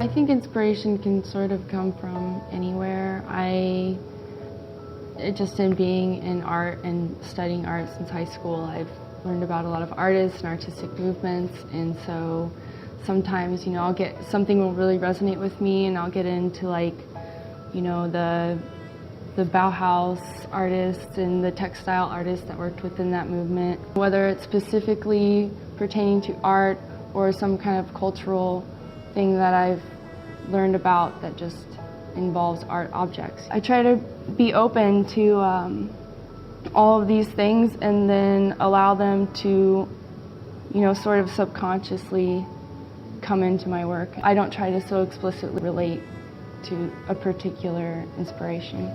I think inspiration can sort of come from anywhere. Just in being in art and studying art since high school, I've learned about a lot of artists and artistic movements, and so sometimes, I'll get something will really resonate with me, and I'll get into the Bauhaus artists and the textile artists that worked within that movement. Whether it's specifically pertaining to art or some kind of cultural thing that I've learned about that just involves art objects. I try to be open to all of these things and then allow them to, sort of subconsciously come into my work. I don't try to so explicitly relate to a particular inspiration.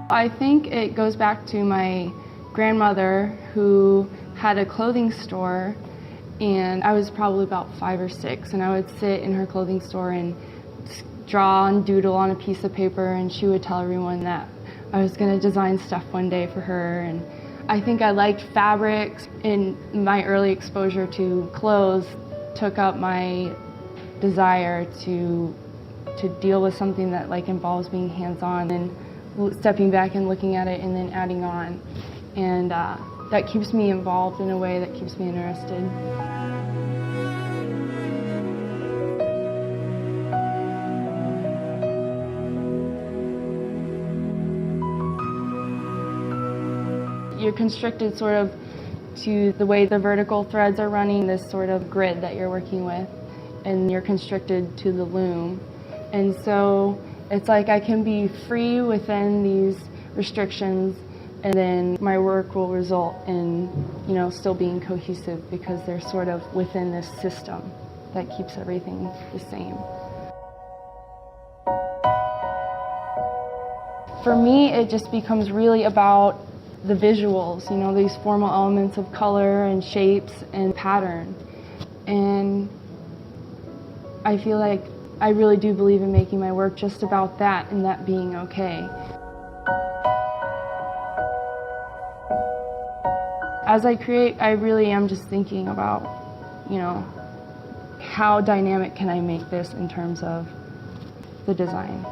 I think it goes back to my grandmother, who had a clothing store, and I was probably about 5 or 6, and I would sit in her clothing store and draw and doodle on a piece of paper, and she would tell everyone that I was going to design stuff one day for her. And I think I liked fabrics, and my early exposure to clothes took up my desire to deal with something that involves being hands-on and stepping back and looking at it and then adding on. And that keeps me involved in a way that keeps me interested. You're constricted sort of to the way the vertical threads are running, this sort of grid that you're working with, and you're constricted to the loom. And so it's like I can be free within these restrictions, and then my work will result in, still being cohesive because they're sort of within this system that keeps everything the same. For me, it just becomes really about the visuals, these formal elements of color and shapes and pattern. And I feel like I really do believe in making my work just about that, and that being okay. As I create, I really am just thinking about, how dynamic can I make this in terms of the design.